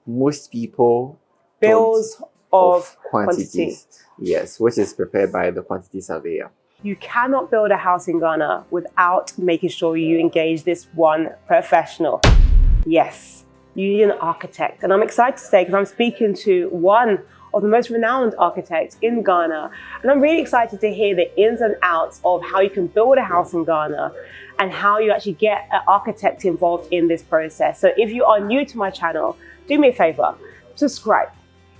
most people Bills of quantities. Yes, which is prepared by the quantity surveyor. You cannot build a house in Ghana without making sure you engage this one professional. Yes, you need an architect. And I'm excited to say, because I'm speaking to one of the most renowned architects in Ghana. And I'm really excited to hear the ins and outs of how you can build a house in Ghana and how you actually get an architect involved in this process. So if you are new to my channel, do me a favor, subscribe.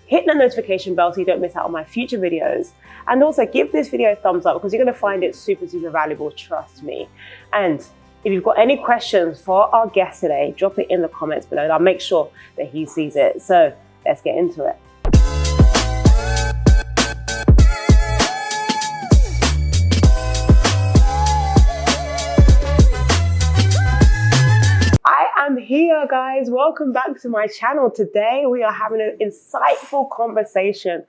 Hit the notification bell so you don't miss out on my future videos. And also give this video a thumbs up because you're gonna find it super, super valuable, trust me. And if you've got any questions for our guest today, drop it in the comments below and I'll make sure that he sees it. So let's get into it. I'm here, guys. Welcome back to my channel. Today we are having an insightful conversation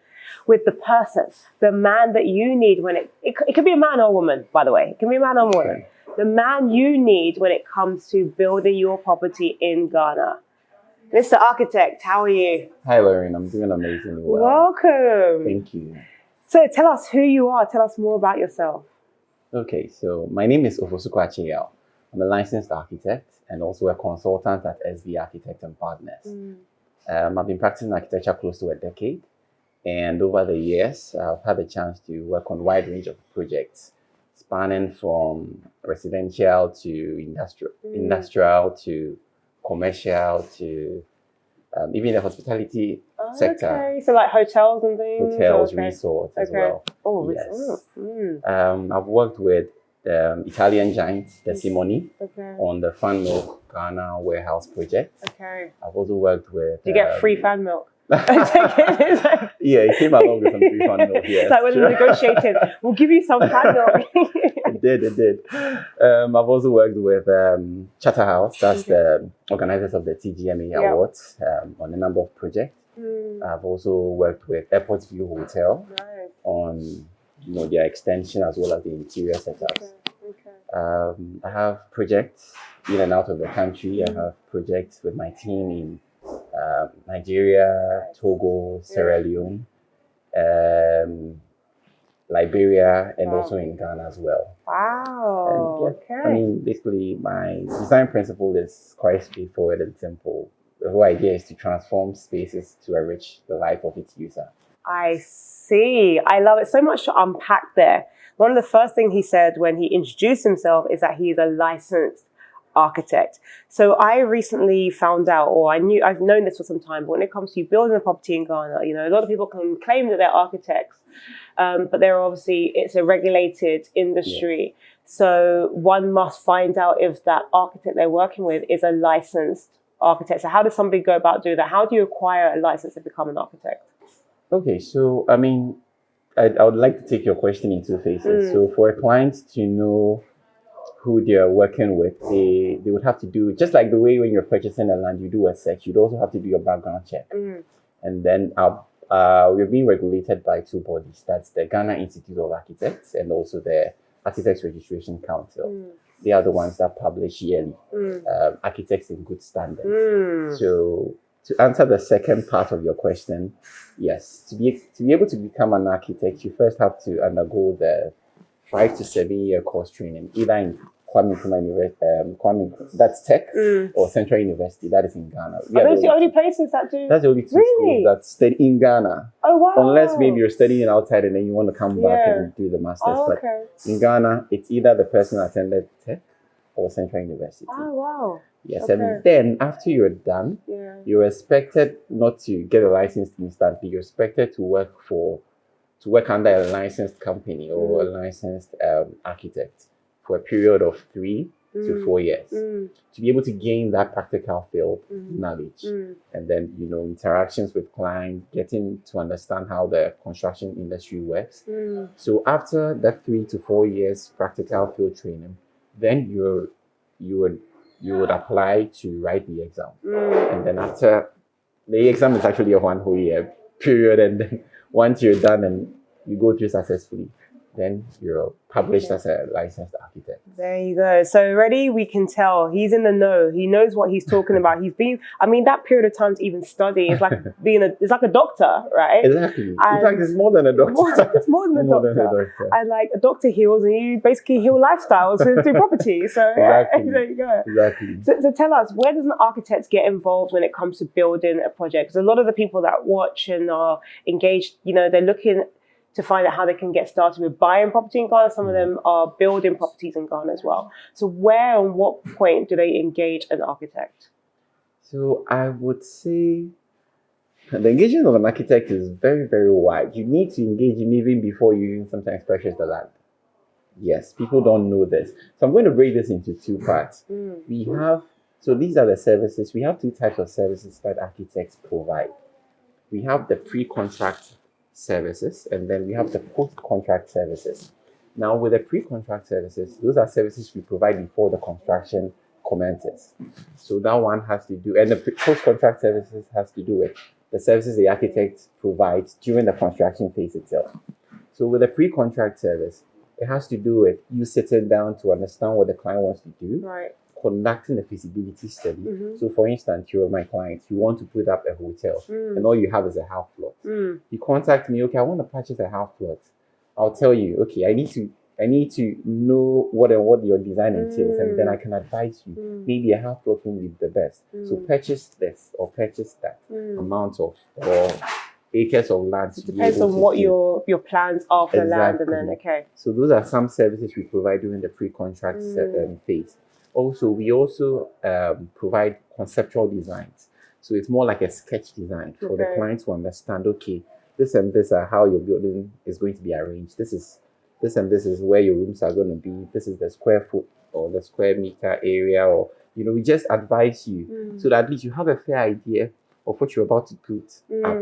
with the person, the man that you need when it could be a man or a woman, by the way. It can be a man or a woman. The man you need when it comes to building your property in Ghana. Mr. Architect, how are you? Hi, Lorraine. I'm doing amazingly well. Welcome. Thank you. So tell us who you are. Tell us more about yourself. Okay, so my name is Ofosu-Kwakye. I'm a licensed architect and also a consultant at SV Architect and Partners. I've been practicing architecture close to a decade. And over the years, I've had the chance to work on a wide range of projects, spanning from residential to industrial to commercial to even the hospitality sector. Okay, so like hotels and things? Hotels, resorts as well. Oh, yes. I've worked with Italian giant Simoni on the Fan Milk Ghana warehouse project. Okay. I've also worked with... Do you get free fan milk? Yeah, it came along with some free fan milk. Yes. It's like when we're negotiating, we'll give you some fan milk. It did. I've also worked with Charterhouse, that's the organizers of the TGMA Awards, on a number of projects. I've also worked with Airport View Hotel on their extension as well as the interior setups. I have projects in and out of the country. I have projects with my team in Nigeria, Togo, Sierra Leone, Liberia, and also in Ghana as well. Wow. And I mean, basically, my design principle is quite straightforward and simple. The whole idea is to transform spaces to enrich the life of its user. I see. I love it. So much to unpack there. One of the first things he said when he introduced himself is that he is a licensed architect. So I recently found out, or I've known this for some time, but when it comes to building a property in Ghana, a lot of people can claim that they're architects, but it's a regulated industry. So one must find out if that architect they're working with is a licensed architect. So how does somebody go about doing that? How do you acquire a license to become an architect? Okay, so I mean, I would like to take your question in two phases. So for a client to know who they are working with, they would have to do, just like the way when you're purchasing a land, you do a search, you'd also have to do your background check. And then we're being regulated by two bodies. That's the Ghana Institute of Architects and also the Architects Registration Council. They are the ones that publish yearly Architects in Good Standard. So to answer the second part of your question, yes, to be able to become an architect, you first have to undergo the 5 to 7 year course training, either in Kwame Nkrumah University, that's Tech, or Central University, that is in Ghana. Are those the only places that do? That's the only two schools that study in Ghana. Oh, wow. Unless maybe you're studying outside and then you want to come back and do the master's. But in Ghana, it's either the person who attended Tech or Central University. Oh, wow. Yes, and then after you're done, you're expected not to get a license instantly. You're expected to work under a licensed company or a licensed architect for a period of 3 to 4 years to be able to gain that practical field knowledge and then interactions with clients, getting to understand how the construction industry works. So after that 3 to 4 years practical field training, then you would apply to write the exam. And then after the exam is actually a 1 whole year period, and then once you're done and you go through successfully, then you're published as a licensed architect. There you go. So already we can tell he's in the know. He knows what he's talking about. That period of time to even study is like it's like a doctor, right? Exactly. In fact, it's more than a doctor. It's more than a doctor. And like a doctor heals, and you basically heal lifestyles through property. So exactly. There you go. Exactly. So tell us, where does an architect get involved when it comes to building a project? Because a lot of the people that watch and are engaged, they're looking to find out how they can get started with buying property in Ghana. Some of them are building properties in Ghana as well. So where and what point do they engage an architect? So I would say the engagement of an architect is very, very wide. You need to engage him even before you even sometimes purchase the land. Yes, people don't know this. So I'm going to break this into two parts. So these are the services. We have two types of services that architects provide. We have the pre-contract services, and then we have the post-contract services. Now, with the pre-contract services, those are services we provide before the construction commences. So that one has to do, and the post-contract services has to do with the services the architect provides during the construction phase itself. So with the pre-contract service, it has to do with you sitting down to understand what the client wants to do, right, conducting a feasibility study. So for instance, you're my client, you want to put up a hotel and all you have is a half plot. You contact me, okay, I want to purchase a half plot. I'll tell you, okay, I need to know what your design entails, and then I can advise you. Maybe a half plot will be the best. So purchase this or purchase that amount of or acres of land. It depends on what your plans are for the land, and then So those are some services we provide during the pre-contract phase. Also, we provide conceptual designs. So it's more like a sketch design for the client to understand, okay, this and this are how your building is going to be arranged. This and this is where your rooms are going to be. This is the square foot or the square meter area, or, we just advise you so that at least you have a fair idea of what you're about to put up,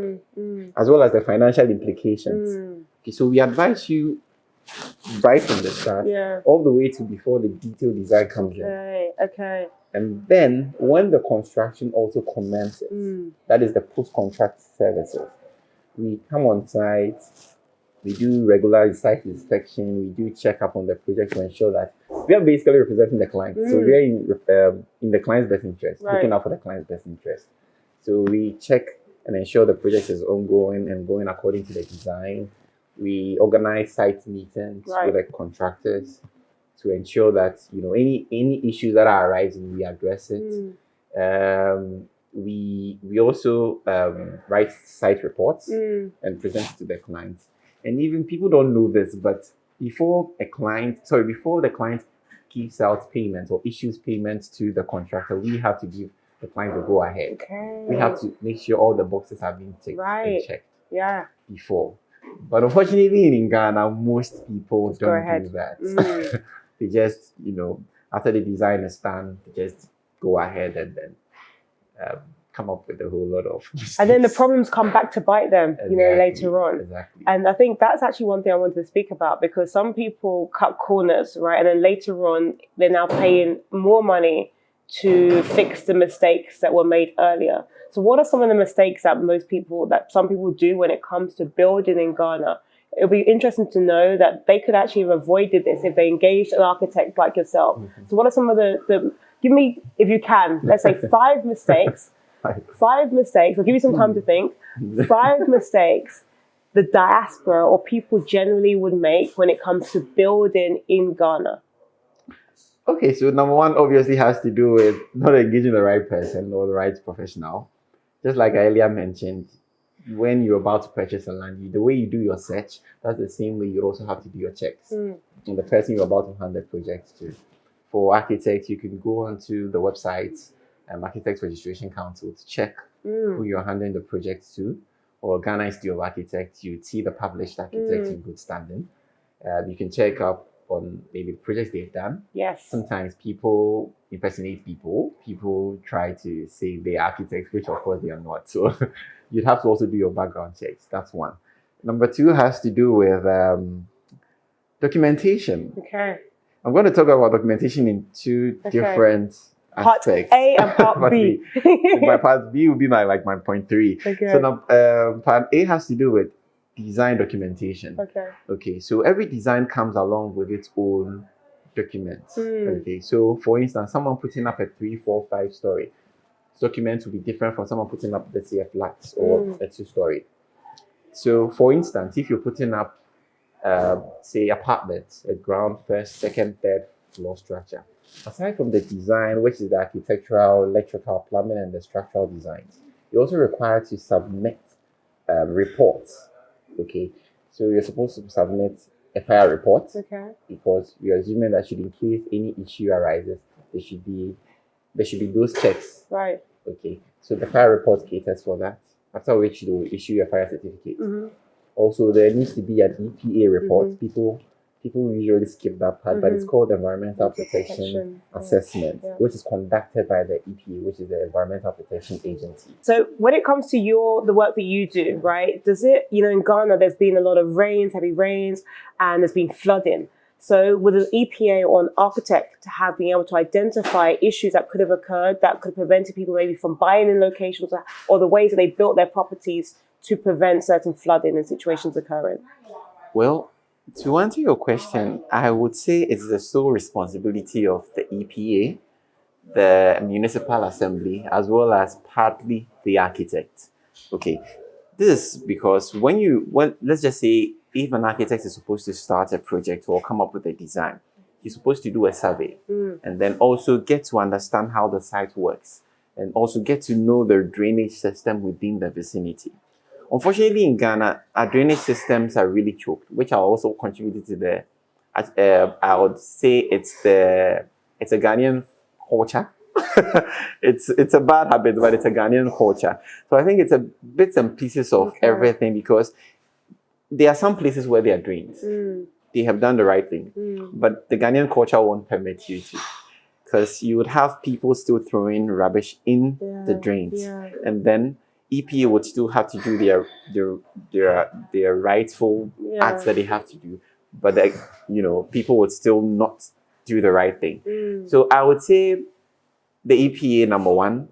as well as the financial implications. Okay, so we advise you right from the start, all the way to before the detailed design comes in. Okay. And then when the construction also commences, that is the post-contract services. We come on site, we do regular site inspection, we do check up on the project to ensure that we are basically representing the client. So we are in the client's best interest, looking out for the client's best interest. So we check and ensure the project is ongoing and going according to the design. We organize site meetings with the contractors to ensure that any issues that are arising, we address it. We also write site reports and present it to the clients. And even people don't know this, but before the client gives out payments or issues payments to the contractor, we have to give the client to go ahead. We have to make sure all the boxes have been ticked and checked before. But unfortunately, in Ghana, most people don't do that. They just, after the design is done, they just go ahead and then come up with a whole lot of mistakes. And then the problems come back to bite them, later on. Exactly. And I think that's actually one thing I wanted to speak about, because some people cut corners, right? And then later on, they're now paying more money to fix the mistakes that were made earlier. So what are some of the mistakes that some people do when it comes to building in Ghana? It'll be interesting to know that they could actually have avoided this if they engaged an architect like yourself. So what are some of the give me, if you can, let's say 5 mistakes. 5 mistakes. I'll give you some time to think. 5 mistakes the diaspora or people generally would make when it comes to building in Ghana. Okay, so number one obviously has to do with not engaging the right person or the right professional. Just like I earlier mentioned, when you're about to purchase a land, the way you do your search, that's the same way you also have to do your checks on the person you're about to hand the project to. For architects, you can go onto the website, Architects Registration Council, to check who you're handing the project to. Or Ghana Institute of Architects, you see the published architects in good standing. You can check up on maybe projects they've done. Yes. Sometimes people impersonate people. People try to say they're architects, which of course they are not. So you'd have to also do your background checks. That's one. Number 2 has to do with documentation. Okay. I'm going to talk about documentation in 2 different aspects. Part A and part B. My part B will be my point 3. Okay. So now, part A has to do with design documentation. Okay. Okay, so every design comes along with its own documents. Okay, so for instance, someone putting up a 3, 4, 5 story document will be different from someone putting up, let's say, a flat or a 2-story. So for instance, if you're putting up, say, apartments, a ground, first, second, third floor structure, aside from the design, which is the architectural, electrical, plumbing, and the structural designs, you're also required to submit reports. Okay, so you're supposed to submit a fire report, because you're assuming that should, in case any issue arises, there should be those checks. Right. Okay, so the fire report caters for that. After which you will issue your fire certificate. Also, there needs to be an EPA report. People usually skip that part, but it's called Environmental Protection Assessment, which is conducted by the EPA, which is the Environmental Protection Agency. So when it comes to the work that you do, right, does it, in Ghana, there's been a lot of heavy rains, and there's been flooding. So with an EPA or an architect to have been able to identify issues that could have occurred, that could have prevented people maybe from buying in locations, or the ways that they built their properties to prevent certain flooding and situations occurring? Well, to answer your question, I would say it's the sole responsibility of the EPA, the Municipal Assembly, as well as partly the architect. Okay, this is because let's just say, if an architect is supposed to start a project or come up with a design, he's supposed to do a survey and then also get to understand how the site works and also get to know the drainage system within the vicinity. Unfortunately, in Ghana, our drainage systems are really choked, which are also contributed to the, I would say it's a Ghanaian culture. It's a bad habit, but it's a Ghanaian culture. So I think it's a bits and pieces of everything, because there are some places where there are drains. They have done the right thing, but the Ghanaian culture won't permit you to, because you would have people still throwing rubbish in the drains, and then EPA would still have to do their rightful acts that they have to do, but people would still not do the right thing. So I would say the EPA, number one,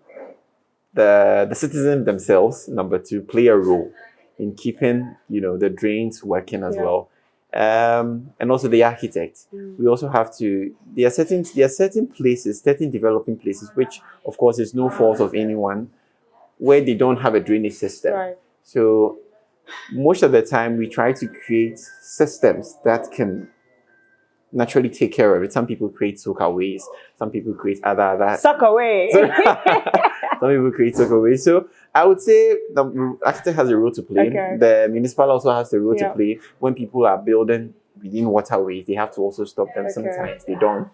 the citizens themselves, number two, play a role in keeping the drains working as well, and also the architect. We also have to. There are certain places, certain developing places, which of course is no fault of anyone, where they don't have a drainage system. Right. So most of the time, we try to create systems that can naturally take care of it. Some people create soakaways. Some people create other. Soakaway. Some people create soakaways. So I would say the architect has a role to play. The municipal also has a role to play. When people are building within waterways, they have to also stop them sometimes. They don't.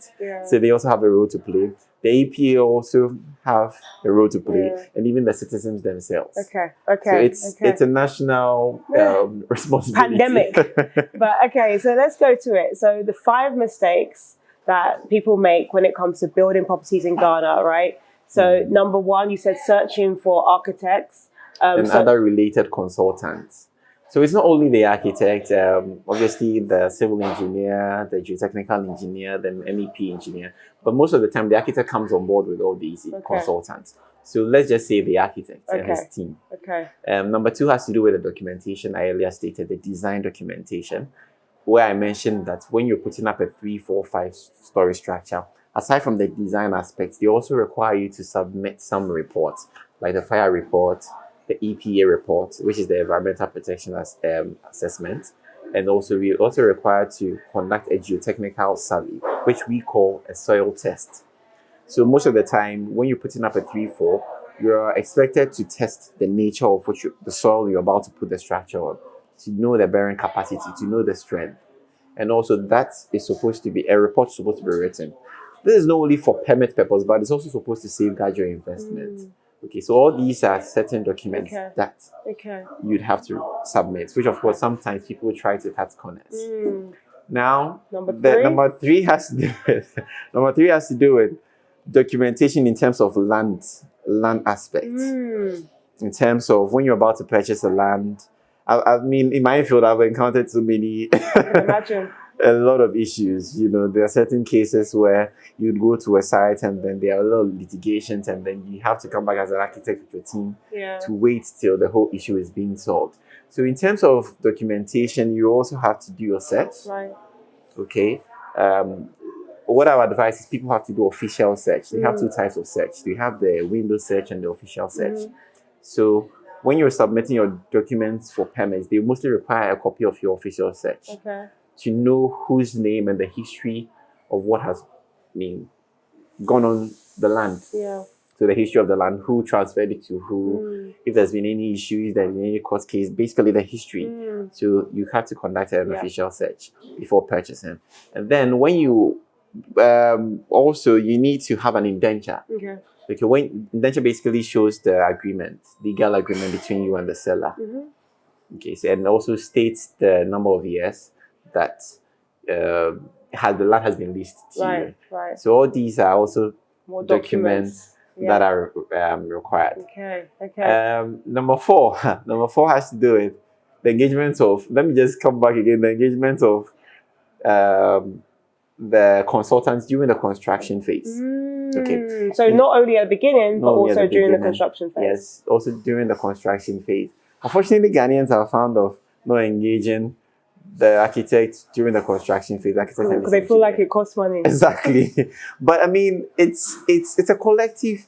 So they also have a role to play. The EPA also have a role to play, and even the citizens themselves. So it's a national responsibility. Pandemic. But so let's go to it. So the 5 mistakes that people make when it comes to building properties in Ghana, right? So number 1, you said searching for architects. And other related consultants. So it's not only the architect, obviously the civil engineer, the geotechnical engineer, the MEP engineer, but most of the time the architect comes on board with all these consultants. So let's just say the architect and his team. Number 2 has to do with the documentation. I earlier stated the design documentation, where I mentioned that when you're putting up a 3, 4, 5-story structure, aside from the design aspects, they also require you to submit some reports, like the fire report, the EPA report, which is the Environmental Protection Assessment, and also we also require to conduct a geotechnical survey, which we call a soil test. So most of the time, when you're putting up a 3, 4, you're expected to test the nature of the soil you're about to put the structure on, to know the bearing capacity, to know the strength, and also that is supposed to be a report supposed to be written. This is not only for permit purpose, but it's also supposed to safeguard your investment. Okay, so all these are certain documents that you'd have to submit, which of course sometimes people try to cut corners. Now, number three has to do with documentation in terms of land aspects. In terms of when you're about to purchase a land, I mean, in my field, I've encountered so many a lot of issues. There are certain cases where you'd go to a site and then there are a lot of litigations, and then you have to come back as an architect with your team to wait till the whole issue is being solved. So in terms of documentation, you also have to do your search. Right. Okay. What I would advise is people have to do official search. They have two types of search. They have the window search and the official search. So when you're submitting your documents for permits, they mostly require a copy of your official search to know whose name and the history of what has gone on the land. Yeah. So the history of the land, who transferred it to who, if there's been any issues, if there's been any court case, basically the history. So you have to conduct an official search before purchasing. And then when you also you need to have an indenture. Okay, when indenture basically shows the legal agreement between you and the seller. Okay, so, and also states the number of years that the land has been leased to you. Right. So all these are also more documents that are required. Okay. Number four has to do with the engagement of. Let me just come back again. The engagement of the consultants during the construction phase. Okay. So not only at the beginning, but also during the construction phase. Yes, also during the construction phase. Unfortunately, Ghanaians are fond of not engaging the architect during the construction phase. Because they feel like it costs money. Exactly. But I mean, it's a collective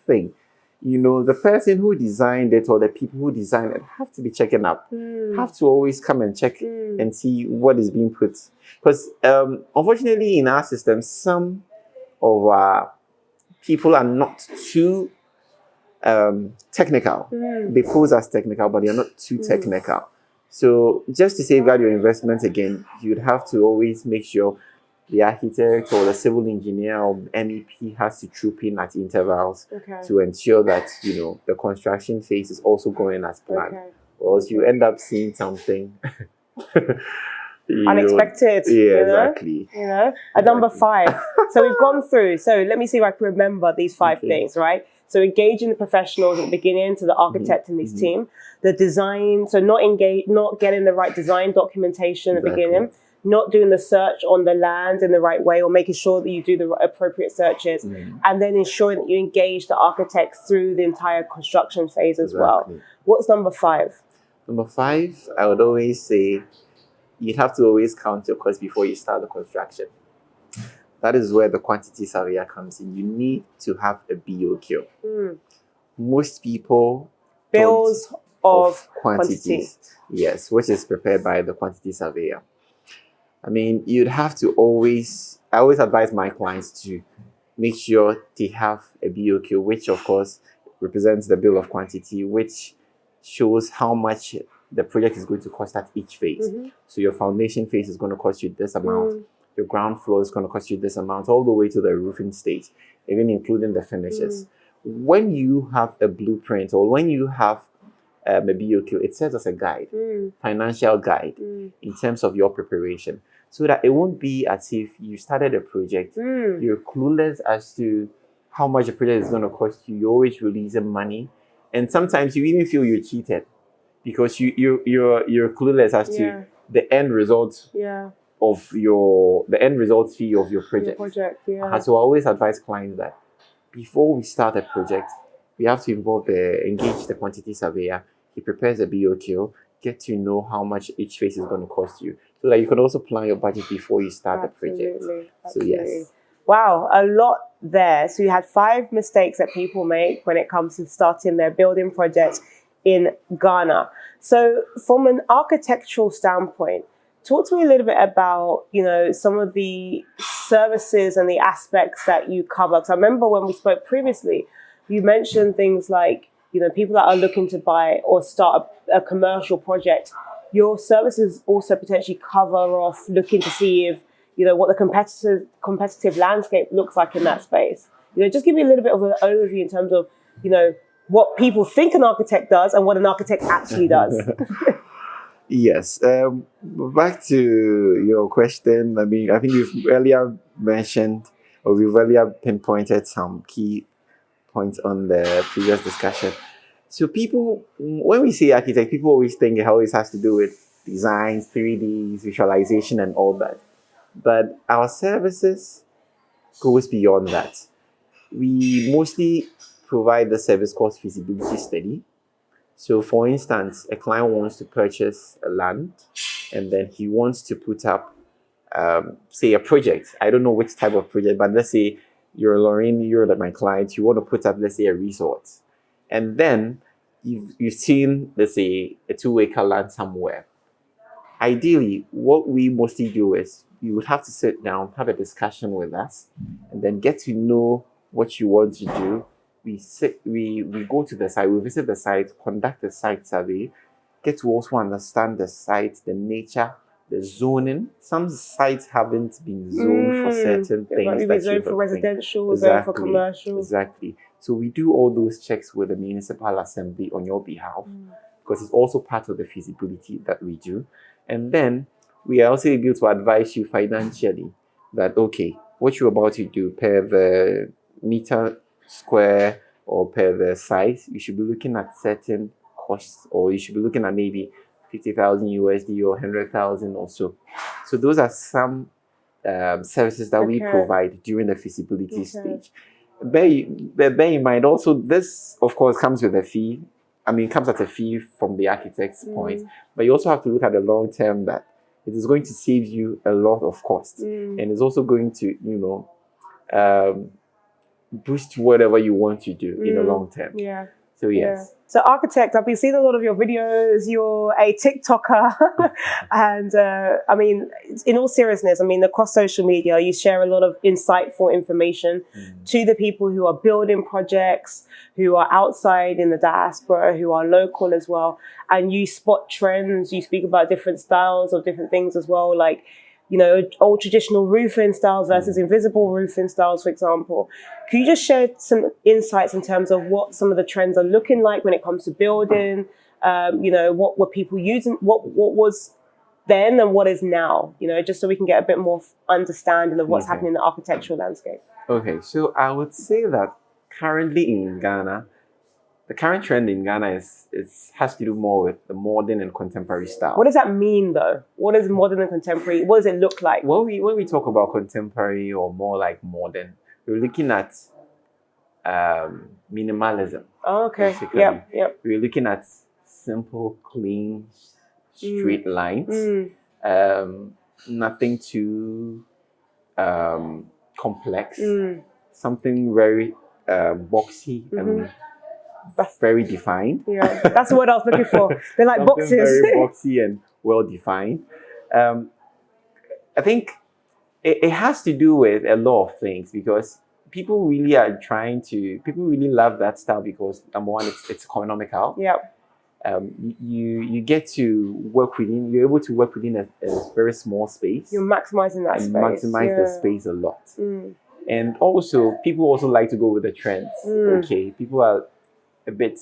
thing. The person who designed it or the people who designed it have to be checking up. Have to always come and check and see what is being put. Because unfortunately, in our system, some of our people are not too technical. They pose as technical, but they're not too technical. So just to safeguard your investment again, you'd have to always make sure the architect or the civil engineer or MEP has to troop in at intervals to ensure that the construction phase is also going as planned. Or else you end up seeing something unexpected. Exactly. At number 5. So we've gone through. So let me see if I can remember these 5 things, right? So engaging the professionals at the beginning, to the architect and his team. The design, so not getting the right design documentation at the beginning. Not doing the search on the land in the right way, or making sure that you do the appropriate searches, and then ensuring that you engage the architects through the entire construction phase as well. What's number 5? Number 5, I would always say you have to always count your costs before you start the construction. That is where the quantity surveyor comes in. You need to have a BOQ. Most people bills of quantities. Yes, which is prepared by the quantity surveyor. I mean, you'd have to I always advise my clients to make sure they have a BOQ, which of course represents the bill of quantity, which shows how much the project is going to cost at each phase. So your foundation phase is going to cost you this amount. Your ground floor is going to cost you this amount, all the way to the roofing stage, even including the finishes. When you have a blueprint or when you have a BOQ, it serves as a guide, financial guide in terms of your preparation, so that it won't be as if you started a project, you're clueless as to how much a project is going to cost you. You're always releasing money, and sometimes you even feel you're cheated because you're clueless as to the end result of the end result fee of your project. So I always advise clients that before we start a project, we have to engage the quantity surveyor. He prepares a BOQ, get to know how much each phase is going to cost you, so that you can also plan your budget before you start the project. So yes. Wow, a lot there. So you had 5 mistakes that people make when it comes to starting their building project in Ghana. So from an architectural standpoint, talk to me a little bit about, some of the services and the aspects that you cover. Because I remember when we spoke previously, you mentioned things like, people that are looking to buy or start a commercial project. Your services also potentially cover off looking to see if, what the competitive landscape looks like in that space. Just give me a little bit of an overview in terms of, what people think an architect does and what an architect actually does. Yes. Back to your question. I mean, I think you've earlier mentioned, or we've earlier pinpointed some key points on the previous discussion. So people, when we say architect, people always think it always has to do with designs, 3D visualization, and all that. But our services goes beyond that. We mostly provide the service called feasibility study. So, for instance, a client wants to purchase a land, and then he wants to put up, say, a project. I don't know which type of project, but let's say you're Lorraine, you're like my client. You want to put up, let's say, a resort, and then you've seen, let's say, a 2-acre land somewhere. Ideally, what we mostly do is you would have to sit down, have a discussion with us, and then get to know what you want to do. We go to the site, we visit the site, conduct the site survey, get to also understand the site, the nature, the zoning. Some sites haven't been zoned for certain It things. might be zoned for residential, zoned for commercial. Exactly. So we do all those checks with the municipal assembly on your behalf, because it's also part of the feasibility that we do. And then we are also able to advise you financially that, okay, what you're about to do per the meter square or per the size, you should be looking at certain costs, or you should be looking at maybe 50,000 USD or 100,000 or so. So those are some services that we provide during the feasibility stage. Bear in mind also, this of course comes with a fee. I mean, it comes at a fee from the architect's point, but you also have to look at the long term, that it is going to save you a lot of costs, and it's also going to, boost whatever you want to do in the long term. Yeah. So yes. So architect, I've been seeing a lot of your videos. You're a TikToker, and I mean, in all seriousness, I mean, across social media, you share a lot of insightful information to the people who are building projects, who are outside in the diaspora, who are local as well, and you spot trends. You speak about different styles of different things as well, like, you know, old traditional roofing styles versus invisible roofing styles, for example. Could you just share some insights in terms of what some of the trends are looking like when it comes to building? You know, what were people using? What was then and what is now? You know, just so we can get a bit more understanding of what's happening in the architectural landscape. Okay, so I would say that currently in Ghana, the current trend in Ghana has to do more with the modern and contemporary style. What does that mean, though? What is modern and contemporary? What does it look like? When we talk about contemporary or more like modern, we're looking at minimalism. Oh, okay. Basically. Yep. We're looking at simple, clean, straight lines. Nothing too complex. Something very boxy and very defined. Yeah, that's what I was looking for. They're like boxes. Very boxy and well defined. I think it has to do with a lot of things, because people really love that style because, number one, it's economical. Yeah. You get to work within. You're able to work within a very small space. You're maximizing that space. Maximize the space a lot. And also, people also like to go with the trends. Okay, people are a bit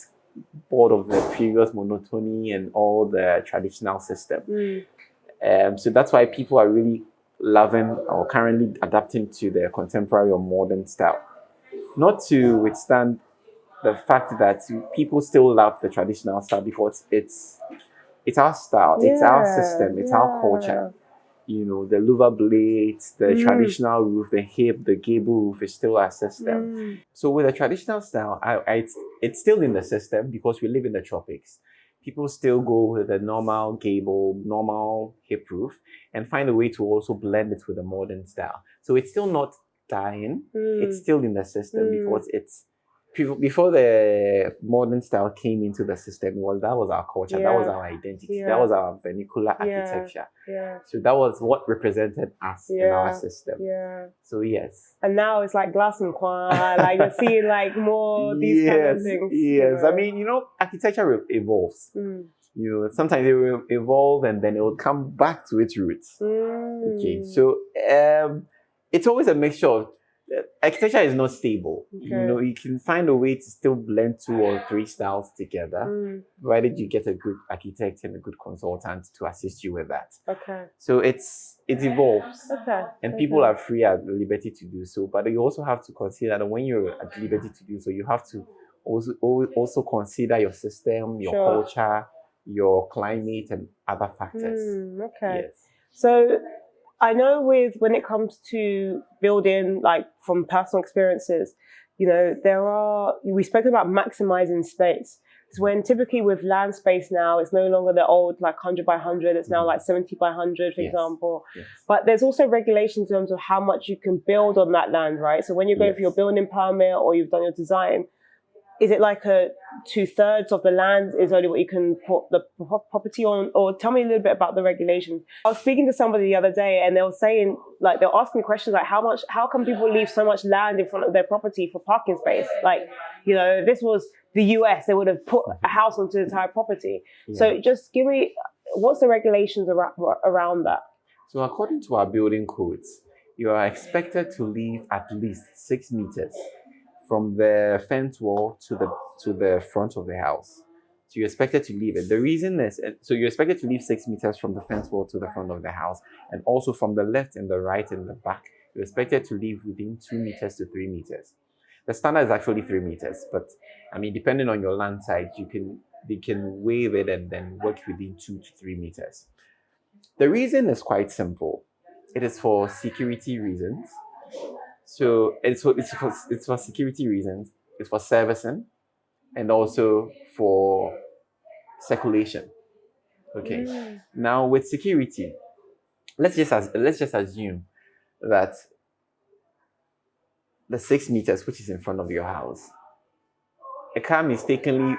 bored of the previous monotony and all the traditional system. So that's why people are really loving or currently adapting to the contemporary or modern style. Not to withstand the fact that people still love the traditional style, because it's our style, it's our system, it's our culture. You know, the louver blades, the traditional roof, the hip, the gable roof is still our system. So with the traditional style, it's still in the system because we live in the tropics. People still go with a normal gable, normal hip roof, and find a way to also blend it with a modern style. So it's still not dying. It's still in the system because it's before the modern style came into the system. That was our culture. That was our identity. That was our vernacular architecture. So that was what represented us in our system. So yes. And now it's like glass and quan. Like you're seeing like more these kind of things. Yes. I mean, architecture evolves. Sometimes it will evolve and then it will come back to its roots. Okay. So it's always a mixture of architecture is not stable. You can find a way to still blend 2 or 3 styles together, provided you get a good architect and a good consultant to assist you with that. So it evolves, and people are free at liberty to do so. But you also have to consider that when you're at liberty to do so, you have to also consider your system, your culture, your climate, and other factors. Okay. Yes. So I know when it comes to building, like from personal experiences, we spoke about maximizing space. So when typically with land space now, it's no longer the old like 100 by 100, it's now like 70 by 100, for example. Yes. But there's also regulations in terms of how much you can build on that land, right? So when you're going for your building permit or you've done your design, is it like a 2/3 of the land is only what you can put the property on? Or tell me a little bit about the regulations. I was speaking to somebody the other day and they were saying, like, they're asking questions like, how come people leave so much land in front of their property for parking space? Like, if this was the US, they would have put a house onto the entire property. Yeah. So just give me, what's the regulations around that? So according to our building codes, you are expected to leave at least 6 meters from the fence wall to the front of the house. So you're expected to leave it. The reason is, so you're expected to leave 6 meters from the fence wall to the front of the house, and also from the left and the right and the back, you're expected to leave within 2 meters to 3 meters. The standard is actually 3 meters, but I mean, depending on your land size, they can waive it and then work within 2 to 3 meters. The reason is quite simple. It is for security reasons. So it's for security reasons, it's for servicing, and also for circulation. Okay. Now with security, let's just assume that the 6 meters, which is in front of your house, a car mistakenly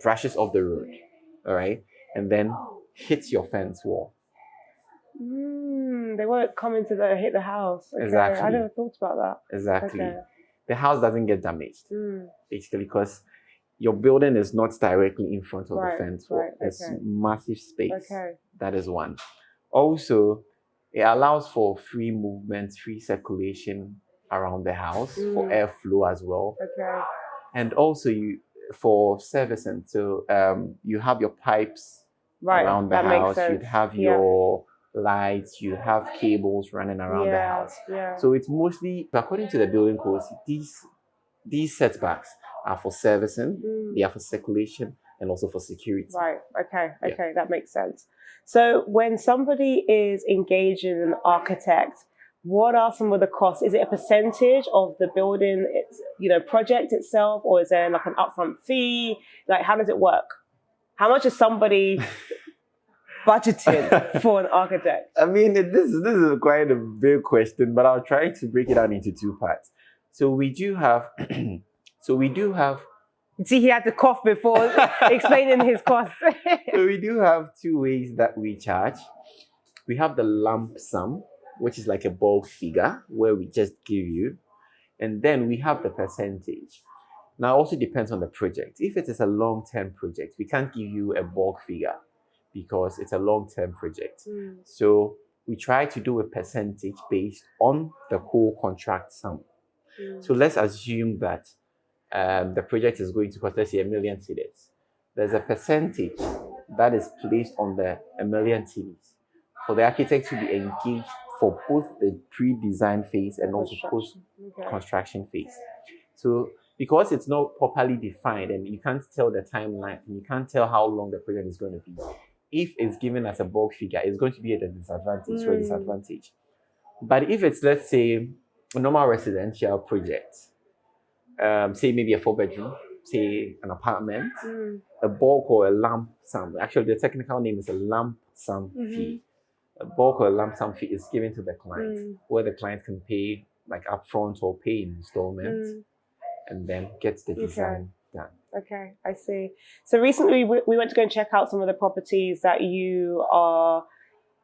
brushes off the road, all right, and then hits your fence wall. They won't come hit the house. Okay. Exactly. I never thought about that. Exactly. Okay. The house doesn't get damaged, basically, because your building is not directly in front of the fence wall. Right. It's massive space. Okay. That is one. Also, it allows for free movement, free circulation around the house, for airflow as well. Okay. And also for servicing. So you have your pipes around the house. You'd have your lights, you have cables running around the house. Yeah. So it's mostly, according to the building codes, these setbacks are for servicing, they are for circulation, and also for security. Right. Okay. Okay, that makes sense. So when somebody is engaging an architect, what are some of the costs? Is it a percentage of the building, project itself, or is there like an upfront fee? Like, how does it work? How much is somebody budgeted for an architect? I mean, this is quite a big question, but I'll try to break it down into 2 parts. So we do have, See, he had to cough before explaining his costs. So we do have 2 ways that we charge. We have the lump sum, which is like a bulk figure where we just give you, and then we have the percentage. Now, it also depends on the project. If it is a long-term project, we can't give you a bulk figure because it's a long-term project. So we try to do a percentage based on the whole contract sum. So let's assume that the project is going to cost, let's say, 1 million cedis. There's a percentage that is placed on the 1 million cedis for the architect to be engaged for both the pre-design phase and also post-construction phase. So because it's not properly defined and you can't tell the timeline, and you can't tell how long the project is going to be, if it's given as a bulk figure, it's going to be at a disadvantage or a disadvantage. But if it's, let's say, a normal residential project, say maybe a 4-bedroom, say an apartment, a bulk or a lump sum, actually the technical name is a lump sum fee. A bulk or a lump sum fee is given to the client, where the client can pay like upfront or pay in installments, and then gets the design done. Okay, I see. So recently we went to go and check out some of the properties that you are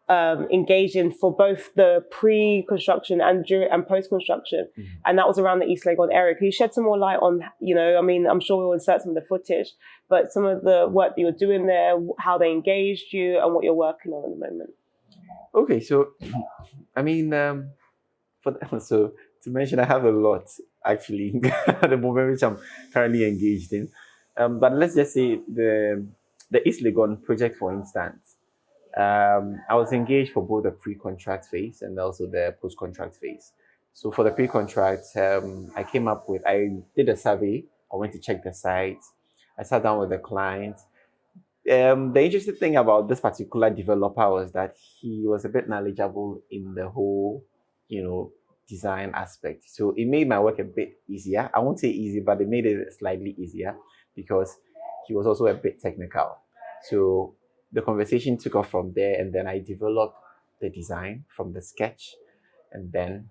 engaged in for both the pre-construction and post-construction, and that was around the East Legon area. Can you shed some more light on, I mean, I'm sure we'll insert some of the footage, but some of the work that you're doing there, how they engaged you, and what you're working on at the moment? Okay, so I mean, so to mention, I have a lot actually at the moment which I'm currently engaged in. But let's just say the East Legon project, for instance. I was engaged for both the pre-contract phase and also the post-contract phase. So for the pre-contract, I did a survey. I went to check the site. I sat down with the client. The interesting thing about this particular developer was that he was a bit knowledgeable in the whole, design aspect. So it made my work a bit easier. I won't say easy, but it made it slightly easier because he was also a bit technical. So the conversation took off from there, and then I developed the design from the sketch, and then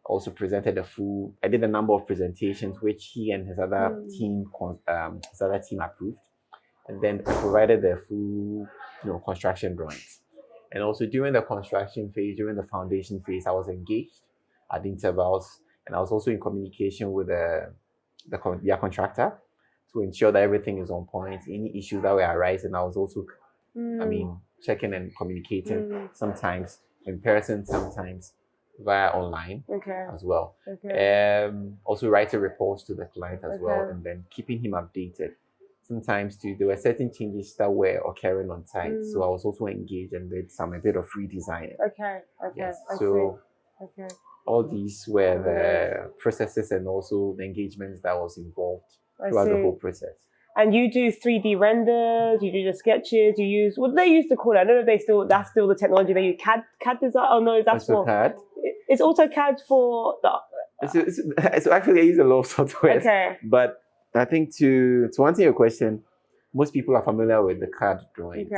also presented I did a number of presentations, which he and his other team approved, and then provided the full, construction drawings. And also during the construction phase, during the foundation phase, I was engaged at intervals, and I was also in communication with their contractor to ensure that everything is on point. Any issues that were arising, I was also, checking and communicating, sometimes in person, sometimes via online as well. Also writing reports to the client as well, and then keeping him updated. Sometimes too, there were certain changes that were occurring on site, so I was also engaged and did a bit of redesign. Yes. So all these were the processes and also the engagements that was involved throughout the whole process. And you do 3D renders, you do the sketches, you use, what do they used to call it? I don't know if that's still the technology they use. CAD design? Oh no, that's AutoCAD. It's AutoCAD for the... So actually I use a lot of software. But I think to answer your question, most people are familiar with the CAD drawings.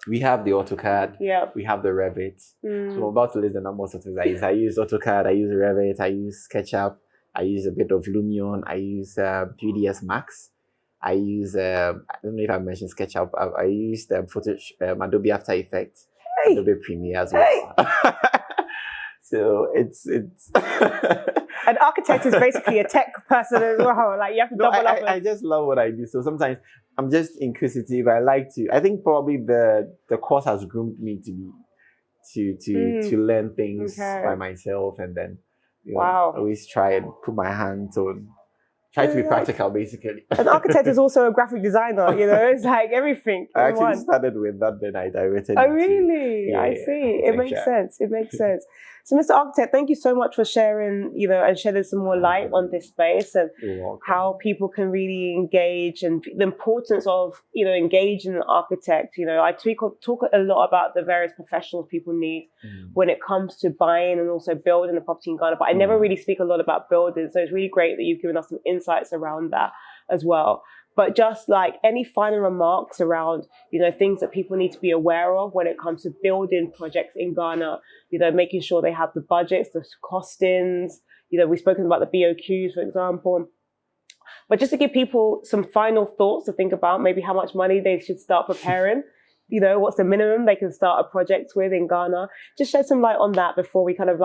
We have the AutoCAD, we have the Revit. So I'm about to list the number of software I use. I use AutoCAD, I use Revit, I use SketchUp, I use a bit of Lumion, I use 3ds Max. I use, I don't know if I mentioned SketchUp, I used Adobe After Effects, Adobe Premiere as well. So it's an architect is basically a tech person as well. Like you have to double up. I just love what I do. So sometimes I'm just inquisitive. I think probably the course has groomed me to learn things by myself, and then always try and put my hands on. Try to be practical, basically. An architect is also a graphic designer, it's like everything. I actually started with that, then I directed. Oh, really? I see. It makes sense. It makes sense. So, Mr. Architect, thank you so much for sharing, and shedding some more light on this space and how people can really engage and the importance of, engaging an architect. I talk a lot about the various professionals people need when it comes to buying and also building a property in Ghana, but I never really speak a lot about building. So it's really great that you've given us some insights around that as well. But just like any final remarks around, things that people need to be aware of when it comes to building projects in Ghana, making sure they have the budgets, the costings, we've spoken about the BOQs, for example. But just to give people some final thoughts to think about, maybe how much money they should start preparing, what's the minimum they can start a project with in Ghana. Just shed some light on that before we kind of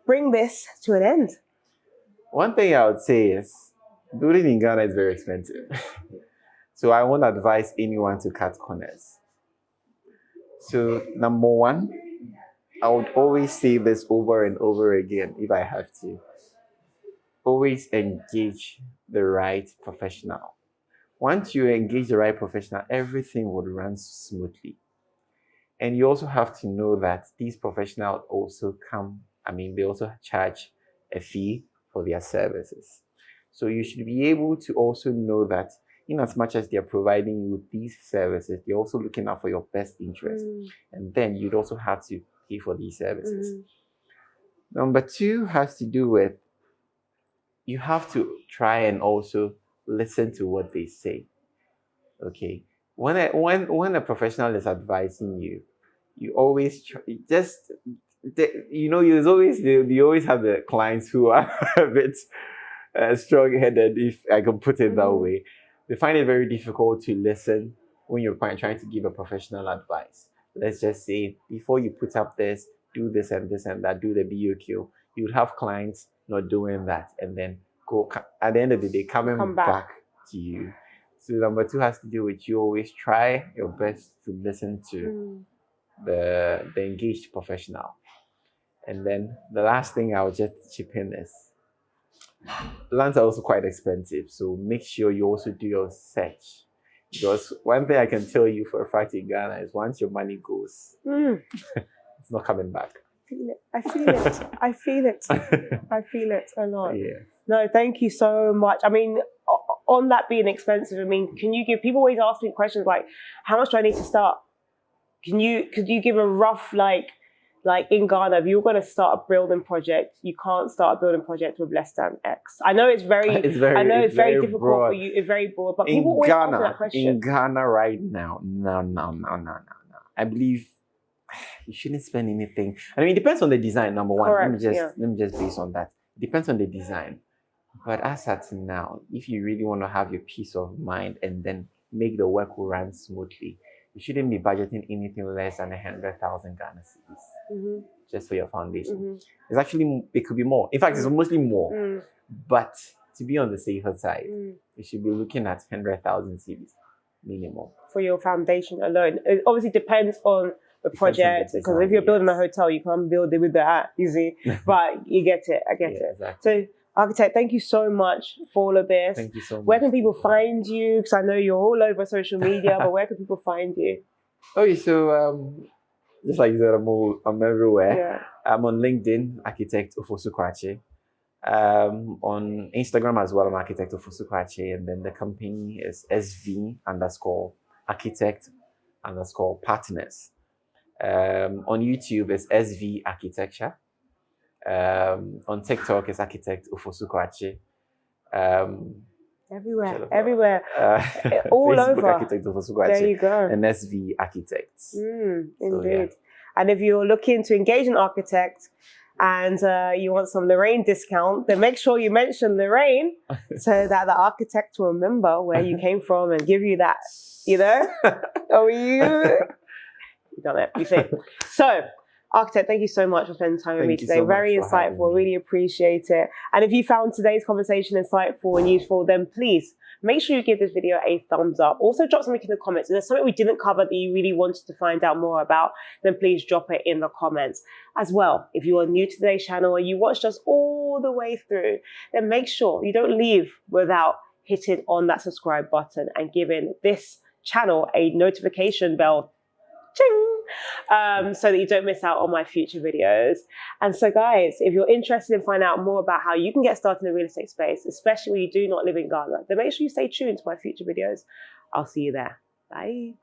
bring this to an end. One thing I would say is, building in Ghana is very expensive. So I won't advise anyone to cut corners. So number one, I would always say this over and over again if I have to. Always engage the right professional. Once you engage the right professional, everything would run smoothly. And you also have to know that these professionals also they also charge a fee for their services. So you should be able to also know that in as much as they're providing you with these services, they're also looking out for your best interest. And then you'd also have to pay for these services. Number two has to do with, you have to try and also listen to what they say. Okay. When a professional is advising you, you always you always have the clients who are a bit strong-headed, if I can put it that way. They find it very difficult to listen when you're trying to give a professional advice. Let's just say, before you put up this, do this and this and that, do the BOQ. You would have clients not doing that, and then at the end of the day, coming back to you. So number two has to do with, you always try your best to listen to the engaged professional. And then the last thing I'll just chip in is, lands are also quite expensive, so make sure you also do your search. Because one thing I can tell you for a fact in Ghana is, once your money goes, it's not coming back. I feel it. I feel it. I feel it a lot. Yeah. No, thank you so much. I mean, on that being expensive, I mean, can you give, people always ask me questions like, how much do I need to start? Could you give a rough, like in Ghana, if you're going to start a building project, you can't start a building project with less than X. I know it's very difficult broad. for you. It's very broad, but In people always Ghana, ask that question. In Ghana right now, no. I believe you shouldn't spend anything. I mean, it depends on the design, number one. Correct, Let me just base on that. It depends on the design. But as at now, if you really want to have your peace of mind and then make the work run smoothly, you shouldn't be budgeting anything less than 100,000 Ghana cedis just for your foundation. It's actually, it could be more. In fact, it's mostly more. But to be on the safer side, you should be looking at 100,000 cedis minimum. For your foundation alone. It obviously depends on the project, because if you're building a hotel, you can't build it with that, you see. But you get it, I get it. Exactly. So, Architect, thank you so much for all of this. Thank you so much. Where can people find you? Because I know you're all over social media, but where can people find you? Okay, so just like you said, I'm everywhere. Yeah. I'm on LinkedIn, Architect Ofosu-Kwakye. On Instagram as well, I'm Architect Ofosu-Kwakye, and then the company is SV_architect_partners. On YouTube, it's SV Architecture. On TikTok, it's Architect Ofosu-Kwakye. Everywhere. All Facebook over. Architect Ofosu-Kwakye. There you go. And SV Architects. Indeed. So, yeah. And if you're looking to engage an architect and you want some Lorraine discount, then make sure you mention Lorraine so that the architect will remember where you came from and give you that, you done it, you see. So, Architect, thank you so much for spending time with me today. Very insightful, really appreciate it. And if you found today's conversation insightful and useful, then please make sure you give this video a thumbs up. Also drop something in the comments. If there's something we didn't cover that you really wanted to find out more about, then please drop it in the comments. As well, if you are new to today's channel and you watched us all the way through, then make sure you don't leave without hitting on that subscribe button and giving this channel a notification bell. Ching! So that you don't miss out on my future videos. And so guys, if you're interested in finding out more about how you can get started in the real estate space, especially when you do not live in Ghana, then make sure you stay tuned to my future videos. I'll see you there. Bye.